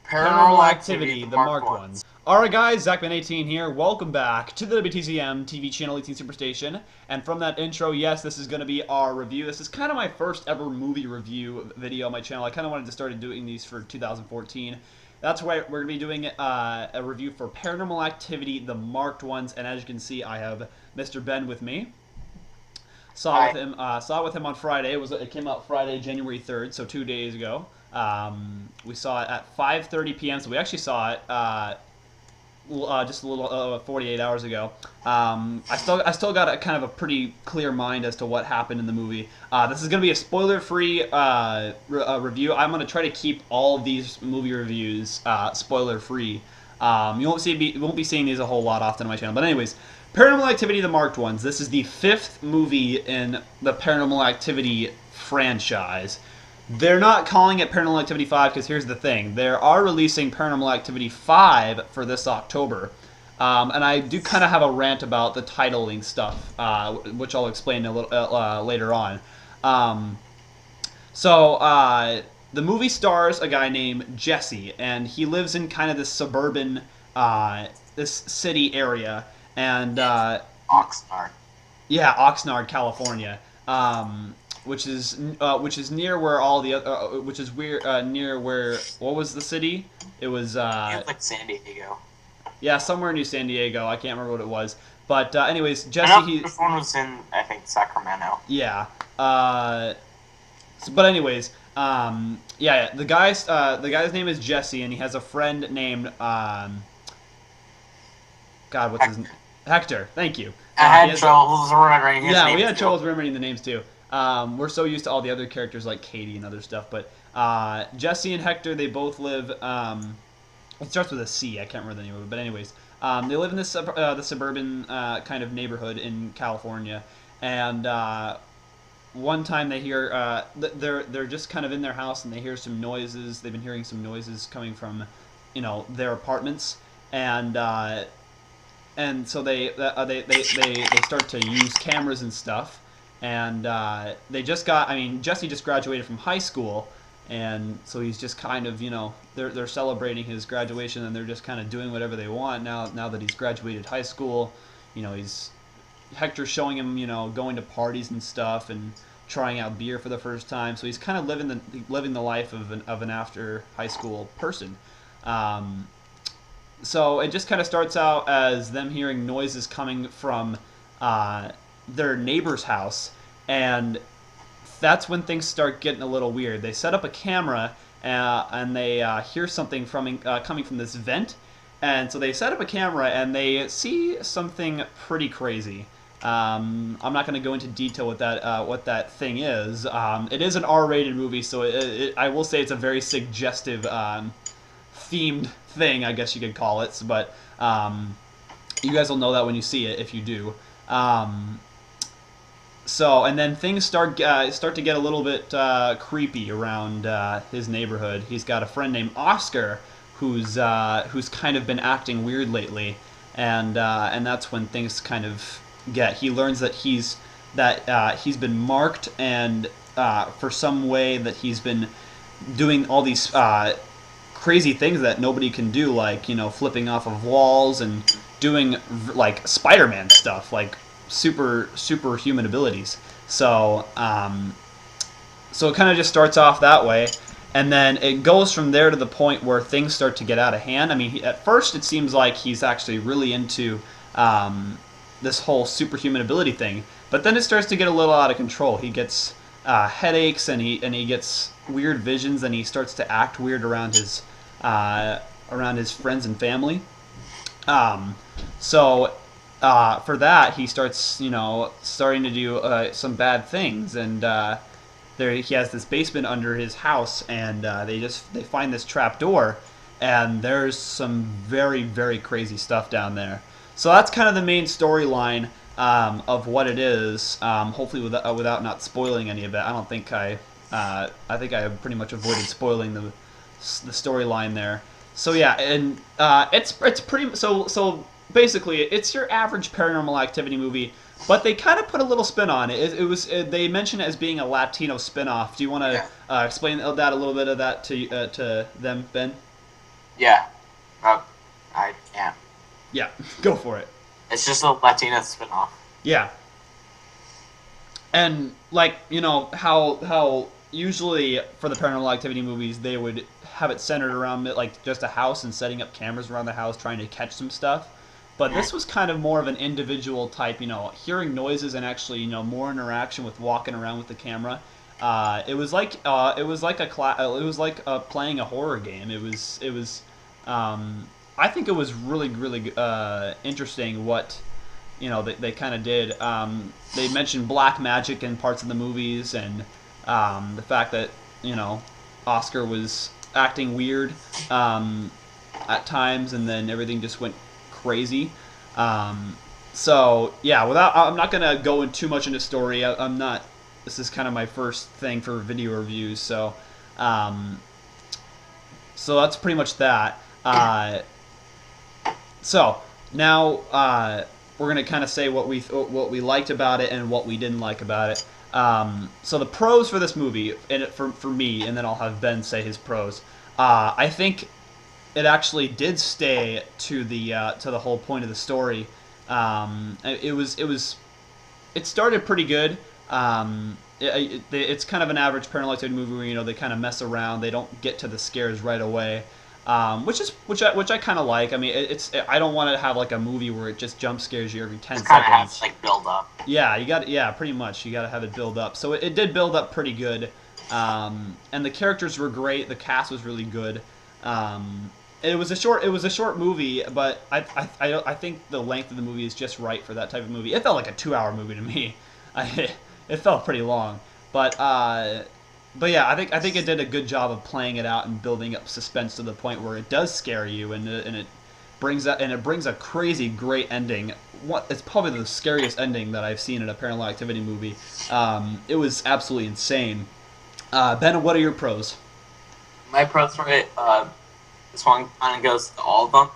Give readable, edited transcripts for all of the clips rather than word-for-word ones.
Paranormal Activity, the marked ones. Alright guys, ZachMan18 here. Welcome back to the WTCM TV channel 18 Superstation. And from that intro, yes, this is going to be our review. This is kind of my first ever movie review video on my channel. I kind of wanted to start doing these for 2014. That's why we're going to be doing a review for Paranormal Activity, the marked ones. And as you can see, I have Mr. Ben with me. Saw it with him on Friday. It came out Friday, January 3rd, so 2 days ago. We saw it at 5:30 p.m. So we actually saw it just a little 48 hours ago. I still got a kind of a pretty clear mind as to what happened in the movie. This is going to be a spoiler-free review. I'm going to try to keep all of these movie reviews spoiler-free. You won't be seeing these a whole lot often on my channel, but anyways. Paranormal Activity, the marked ones. This is the 5th movie in the Paranormal Activity franchise. They're not calling it Paranormal Activity 5 because here's the thing. They are releasing Paranormal Activity 5 for this October. And I do kind of have a rant about the titling stuff, which I'll explain a little later on. The movie stars a guy named Jesse, and he lives in kind of this suburban, this city area. And Oxnard. Yeah, Oxnard, California, which is near where all the near where, what was the city? It was like San Diego. Yeah, somewhere near San Diego. I can't remember what it was. But anyways, Jesse. This one was in, I think, Sacramento. Yeah. But anyways, yeah. The guy's name is Jesse, and he has a friend named God, what's his name? Hector. Thank you. I had troubles remembering his name. Yeah, we had troubles remembering the names too. We're so used to all the other characters like Katie and other stuff, but Jesse and Hector, they both live. It starts with a C. I can't remember the name of it, but anyways, they live in this the suburban kind of neighborhood in California, and one time they hear they're just kind of in their house and they hear some noises. They've been hearing some noises coming from, their apartments, and so they start to use cameras and stuff, and Jesse just graduated from high school, and so he's just kind of, they're celebrating his graduation, and they're just kind of doing whatever they want now that he's graduated high school. Hector's showing him, going to parties and stuff and trying out beer for the first time, so he's kind of living the life of an after high school person. So it just kind of starts out as them hearing noises coming from their neighbor's house, and that's when things start getting a little weird. They set up a camera, and they hear something coming from this vent, and so they set up a camera, and they see something pretty crazy. I'm not going to go into detail what that thing is. It is an R-rated movie, so I will say it's a very suggestive themed thing, I guess you could call it, but you guys will know that when you see it, if you do. And then things start to get a little bit creepy around his neighborhood. He's got a friend named Oscar who's kind of been acting weird lately, and that's when things kind of get. He learns that he's been marked, and for some way that he's been doing all these crazy things that nobody can do, like flipping off of walls and doing like Spider-Man stuff, like superhuman abilities. So it kind of just starts off that way, and then it goes from there to the point where things start to get out of hand. I mean, at first it seems like he's actually really into this whole superhuman ability thing, but then it starts to get a little out of control. He gets headaches, and he gets weird visions, and he starts to act weird around his friends and family. For that, he starts starting to do some bad things, and he has this basement under his house, and they find this trap door, and there's some very, very crazy stuff down there. So that's kind of the main storyline of what it is. Hopefully, without not spoiling any of it. I think I pretty much avoided spoiling the storyline there. So yeah, and it's pretty so basically it's your average Paranormal Activity movie, but they kind of put a little spin on it. They mention it as being a Latino spin-off. Do you want to explain that a little bit of that to them, Ben? Yeah. I can't. Yeah, go for it. It's just a Latina spinoff. Yeah. And like, how usually for the Paranormal Activity movies they would have it centered around like just a house and setting up cameras around the house trying to catch some stuff. But this was kind of more of an individual type, hearing noises and actually, more interaction with walking around with the camera. It was like playing a horror game. I think it was really really interesting what they kind of did. They mentioned black magic in parts of the movies, and the fact that Oscar was acting weird at times, and then everything just went crazy. So yeah, I'm not gonna go in too much into story. I'm not. This is kind of my first thing for video reviews, so that's pretty much that. So now we're gonna kind of say what we liked about it and what we didn't like about it. So the pros for this movie, and for me, and then I'll have Ben say his pros. I think it actually did stay to the whole point of the story. It started pretty good. It's kind of an average Paranormal Activity movie where they kind of mess around. They don't get to the scares right away, which I kind of like. I mean, I don't want to have like a movie where it just jump scares you every 10 seconds. Kind of have to like build up. Yeah, pretty much. You got to have it build up. So it did build up pretty good, and the characters were great. The cast was really good. It was a short movie, but I think the length of the movie is just right for that type of movie. It felt like a 2-hour movie to me. It felt pretty long, but yeah, I think it did a good job of playing it out and building up suspense to the point where it does scare you, and it brings a crazy great ending. It's probably the scariest ending that I've seen in a Paranormal Activity movie. It was absolutely insane. Ben, what are your pros? My pros for it, this one kind of goes to all of them,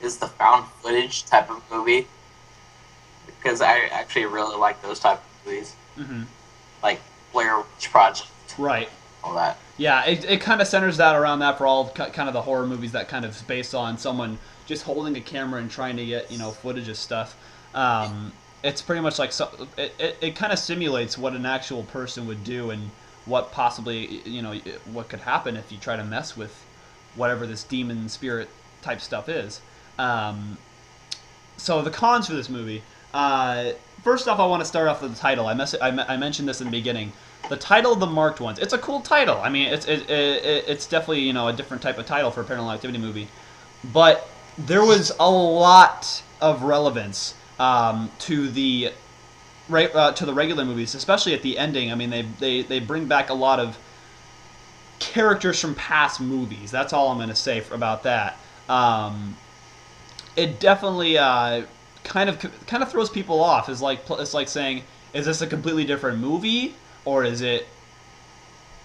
is the found footage type of movie, because I actually really like those type of movies. Mm-hmm. Like Blair Witch Project. Right. All that. Yeah, it kind of centers that around that for all kind of the horror movies that kind of is based on someone just holding a camera and trying to get footage of stuff. It's pretty much like it kind of simulates what an actual person would do and what possibly what could happen if you try to mess with whatever this demon spirit type stuff is. So the cons for this movie. First off, I want to start off with the title. I mentioned this in the beginning. The title, The Marked Ones. It's a cool title. I mean, it's definitely a different type of title for a Paranormal Activity movie, but there was a lot of relevance to the regular movies, especially at the ending. I mean, they bring back a lot of characters from past movies. That's all I'm going to say about that. It definitely kind of throws people off. It's like saying, is this a completely different movie or is it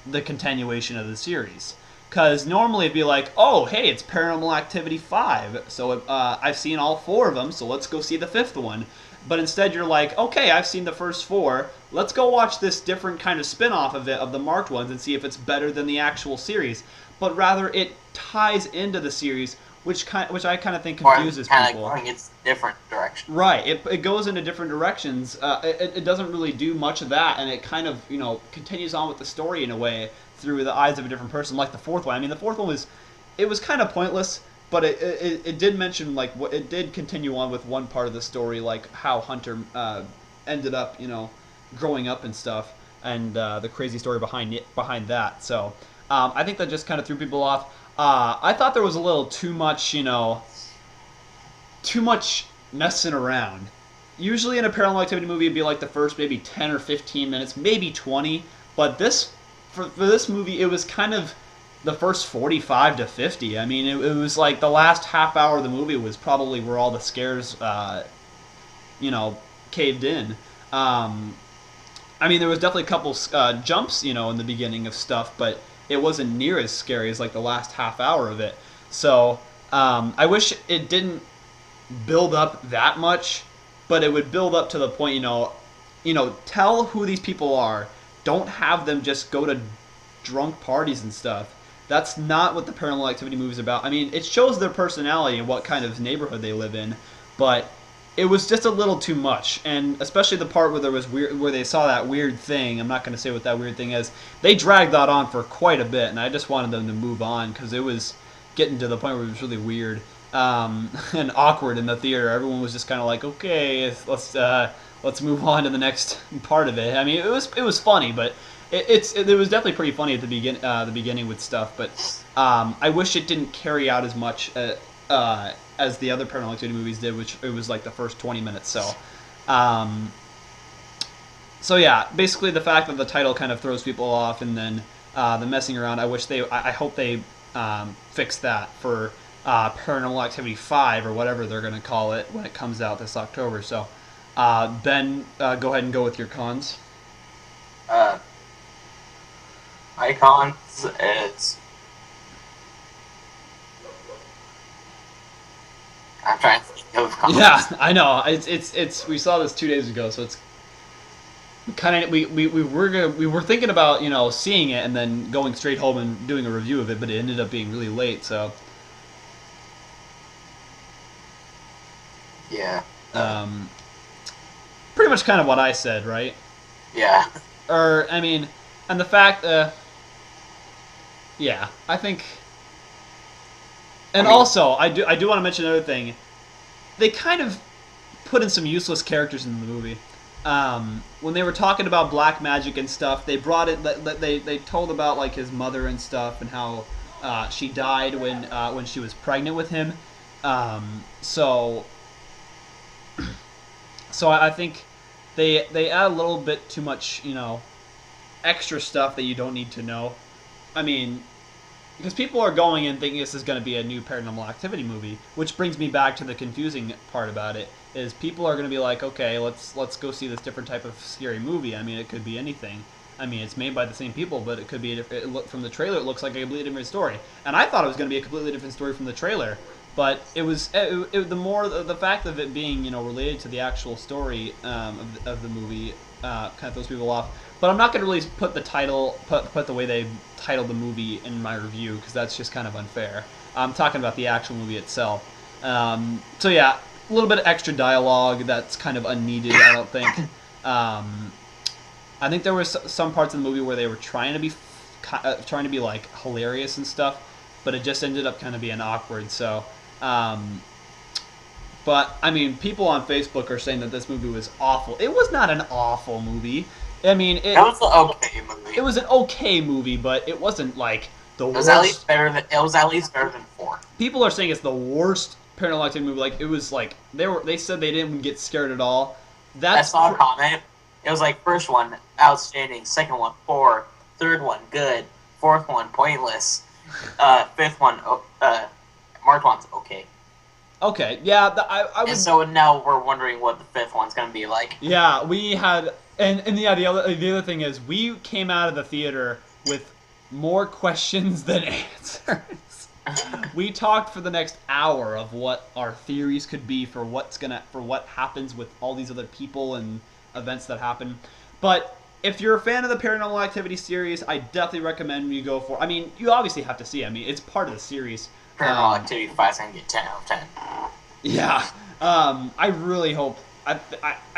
the continuation of the series? Because normally it'd be like, oh, hey, it's Paranormal Activity 5, so I've seen all 4 of them, so let's go see the 5th one. But instead you're like, okay, I've seen the first 4, let's go watch this different kind of spin-off of it, of the Marked Ones, and see if it's better than the actual series. But rather, it ties into the series, which I kind of think confuses people. Going its different direction. Right, it goes into different directions. It doesn't really do much of that, and it kind of continues on with the story in a way through the eyes of a different person. Like the 4th one. I mean, the 4th one was kind of pointless, but it did mention it did continue on with one part of the story, like how Hunter ended up growing up and stuff, and the crazy story behind that. So I think that just kind of threw people off. I thought there was a little too much messing around. Usually in a Paranormal Activity movie, it'd be like the first maybe 10 or 15 minutes, maybe 20. But for this movie, it was kind of the first 45 to 50. I mean, it was like the last half hour of the movie was probably where all the scares, caved in. I mean, there was definitely a couple jumps, in the beginning of stuff, but it wasn't near as scary as like the last half hour of it. So I wish it didn't build up that much, but it would build up to the point, tell who these people are. Don't have them just go to drunk parties and stuff. That's not what the Paranormal Activity movie is about. I mean, it shows their personality and what kind of neighborhood they live in, but it was just a little too much. And especially the part where there was weird, where they saw that weird thing. I'm not going to say what that weird thing is. They dragged that on for quite a bit, and I just wanted them to move on because it was getting to the point where it was really weird and awkward in the theater. Everyone was just kind of like, okay, let's move on to the next part of it. I mean, it was funny, but it was definitely pretty funny at the beginning with stuff. But I wish it didn't carry out as much as the other Paranormal Activity movies did, which it was like the first 20 minutes. So yeah, basically the fact that the title kind of throws people off, and then the messing around. I hope they fix that for Paranormal Activity 5 or whatever they're going to call it when it comes out this October. So Ben, go ahead and go with your cons. Icons, it's... I'm trying to think of cons. Yeah, I know. It's we saw this 2 days ago, so it's kind of we were thinking about seeing it and then going straight home and doing a review of it, but it ended up being really late. So yeah, pretty much kind of what I said, right? Yeah. Or I mean, and the fact, yeah, I think. And also, I do want to mention another thing. They kind of put in some useless characters in the movie. When they were talking about black magic and stuff, they brought it. They told about like his mother and stuff, and how she died when she was pregnant with him. So I think they add a little bit too much, extra stuff that you don't need to know. I mean, because people are going in thinking this is going to be a new Paranormal Activity movie, which brings me back to the confusing part about it, is people are going to be like, okay, let's go see this different type of scary movie. I mean, it could be anything. I mean, it's made by the same people, but it could be from the trailer, it looks like a completely different story. And I thought it was going to be a completely different story from the trailer, but it was the fact of it being related to the actual story of the movie kind of throws people off. But I'm not going to really put the way they titled the movie in my review, because that's just kind of unfair. I'm talking about the actual movie itself. So yeah, a little bit of extra dialogue that's kind of unneeded, I don't think. I think there was some parts of the movie where they were trying to be like hilarious and stuff, but it just ended up kind of being awkward. So, but I mean, people on Facebook are saying that this movie was awful. It was not an awful movie. I mean, it was an okay movie. It was an okay movie, but it wasn't like the worst. It was at least better than 4. People are saying it's the worst Paranormal Activity movie. Like, it was like they said they didn't get scared at all. I saw a comment. It was like, first one outstanding, second one poor, third one good, fourth one pointless, fifth one marked one's okay. Okay, yeah, I was. And so now we're wondering what the fifth one's gonna be like. Yeah, we had, and yeah, the other thing is we came out of the theater with more questions than answers. We talked for the next hour of what our theories could be for what happens with all these other people and events that happen. But if you're a fan of the Paranormal Activity series, I definitely recommend you go for. I mean, you obviously have to see it. I mean, it's part of the series. Paranormal Activity 5's gonna get 10 out of 10. Yeah. I really hope. I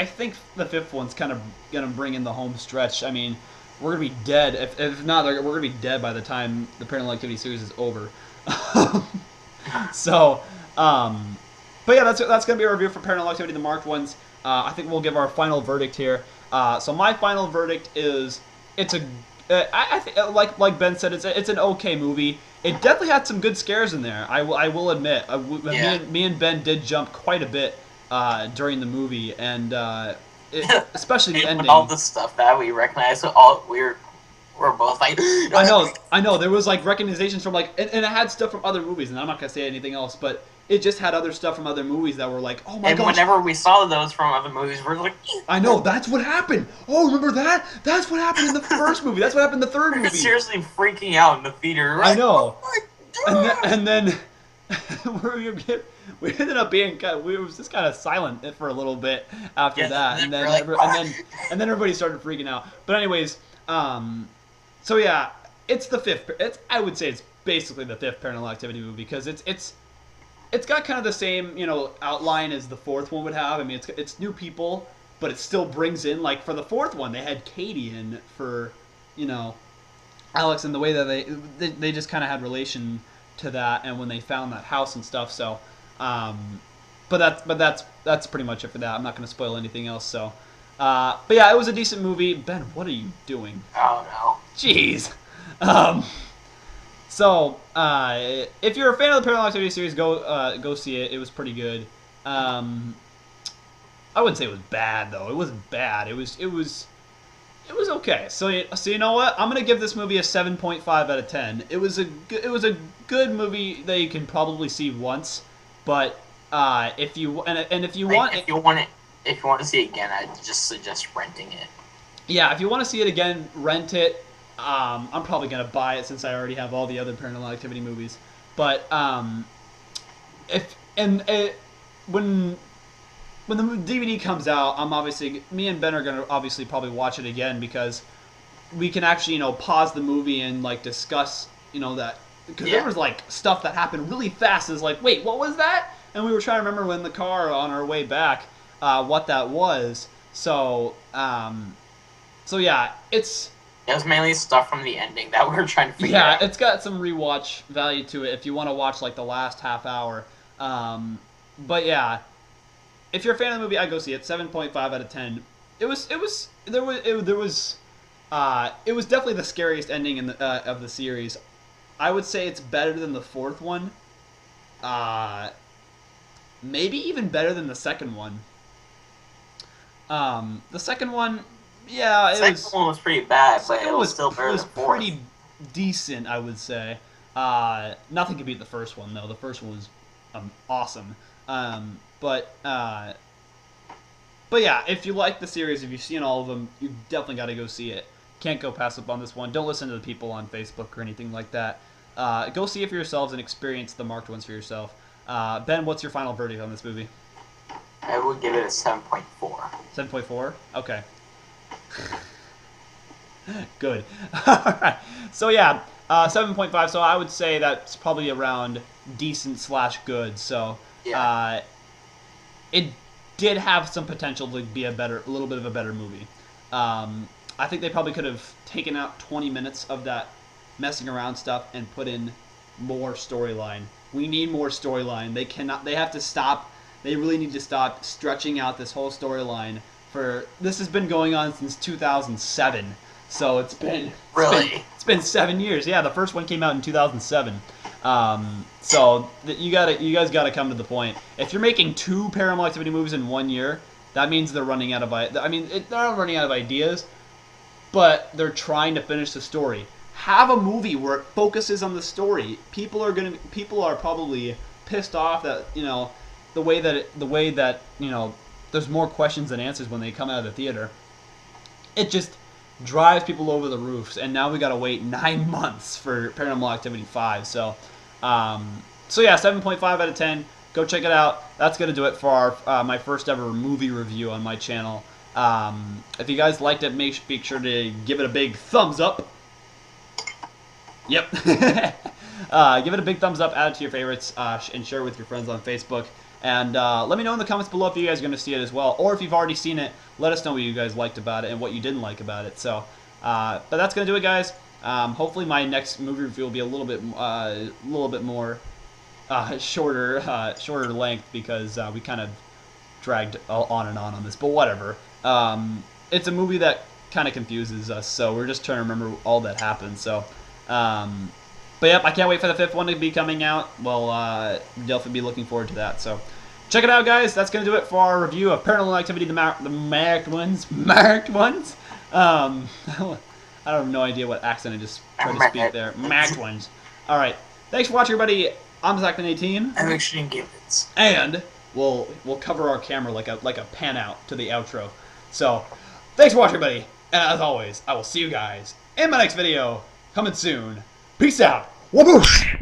think the fifth one's kind of gonna bring in the home stretch. I mean, we're gonna be dead. If not, we're gonna be dead by the time the Paranormal Activity series is over. So, but yeah, that's gonna be a review for Paranormal Activity, the marked ones. I think we'll give our final verdict here. So my final verdict is I think like Ben said, it's an okay movie. It definitely had some good scares in there. I will admit. Yeah. Me and Ben did jump quite a bit during the movie, and especially the ending. All the stuff that we recognized, so we're both like. I know. There was like recognitions from and it had stuff from other movies, and I'm not gonna say anything else, but it just had other stuff from other movies that were like, oh my gosh. And whenever we saw those from other movies, we're like, I know, that's what happened. Oh, remember that? That's what happened in the first movie. That's what happened in the third movie. We're seriously freaking out in the theater. I know. Oh my God. And then we ended up being we were just kind of silent for a little bit after that, and then everybody started freaking out. But anyways, so yeah, it's the fifth. I would say it's basically the 5th Paranormal Activity movie because it's got kind of the same, you know, outline as the 4th one would have. I mean, it's new people, but it still brings in, like, for the 4th one, they had Katie in for, you know, Alex, and the way that they just kind of had relation to that, and when they found that house and stuff. So, but that's pretty much it for that. I'm not going to spoil anything else. So, but yeah, it was a decent movie. Ben, what are you doing? Oh no. Jeez. So, if you're a fan of the Paranormal Activity series, go see it. It was pretty good. I wouldn't say it was bad though. It wasn't bad. It was okay. So you know what? I'm gonna give this movie a 7.5 out of 10. It was a good movie that you can probably see once, but if you want to see it again, I'd just suggest renting it. Yeah, if you want to see it again, rent it. I'm probably gonna buy it since I already have all the other Paranormal Activity movies. But when the DVD comes out, me and Ben are gonna obviously probably watch it again because we can actually, you know, pause the movie and like discuss, you know, that because there was like stuff that happened really fast. It's like, wait, what was that? And we were trying to remember in the car on our way back what that was. So yeah, it was mainly stuff from the ending that we were trying to figure out. Yeah, it's got some rewatch value to it if you want to watch like the last half hour. But yeah, if you're a fan of the movie, I'd go see it. 7.5 out of 10. It was definitely the scariest ending of the series. I would say it's better than the 4th one. Maybe even better than the 2nd one. The 2nd one, yeah, the second one was pretty bad, but it was still better than the 4th. Pretty decent, I would say. Nothing could beat the 1st one though. The 1st one was awesome. But yeah, if you like the series, if you've seen all of them, you've definitely got to go see it. Can't go pass up on this one. Don't listen to the people on Facebook or anything like that. Go see it for yourselves and experience the marked ones for yourself. Ben, what's your final verdict on this movie? I would give it a 7.4. 7.4? Okay. Good. Alright. So yeah, 7.5. So I would say that's probably around decent/good. So yeah. It did have some potential to be a little bit of a better movie. I think they probably could have taken out 20 minutes of that messing around stuff and put in more storyline. We need more storyline. They have to stop. They really need to stop stretching out this whole storyline this has been going on since 2007. So it's been 7 years. Yeah, the first one came out in 2007. So you guys gotta come to the point. If you're making 2 Paranormal Activity movies in 1 year, that means they're running out of. They're not running out of ideas, but they're trying to finish the story. Have a movie where it focuses on the story. People are probably pissed off that, you know, the way that you know, there's more questions than answers when they come out of the theater. It just drives people over the roofs, and now we gotta wait 9 months for Paranormal Activity 5. So yeah, 7.5 out of 10. Go check it out. That's gonna do it for my first ever movie review on my channel. If you guys liked it, make sure to give it a big thumbs up. Yep. Give it a big thumbs up, add it to your favorites, and share it with your friends on Facebook. And let me know in the comments below if you guys are going to see it as well. Or if you've already seen it, let us know what you guys liked about it and what you didn't like about it. So, but that's going to do it, guys. Hopefully my next movie review will be a little bit more shorter length because we kind of dragged on and on this. But whatever. It's a movie that kind of confuses us, so we're just trying to remember all that happened. So, but yep, I can't wait for the 5th one to be coming out. Well, definitely be looking forward to that. So, check it out, guys. That's gonna do it for our review of Paranormal Activity, the marked ones. Marked ones. I have no idea what accent I just tried to speak there. Marked ones. All right. Thanks for watching, everybody. I'm Zachman18. I'm ExtremeGameVidz. And we'll cover our camera like a pan out to the outro. So, thanks for watching, everybody. And as always, I will see you guys in my next video coming soon. Peace out. Waboosh!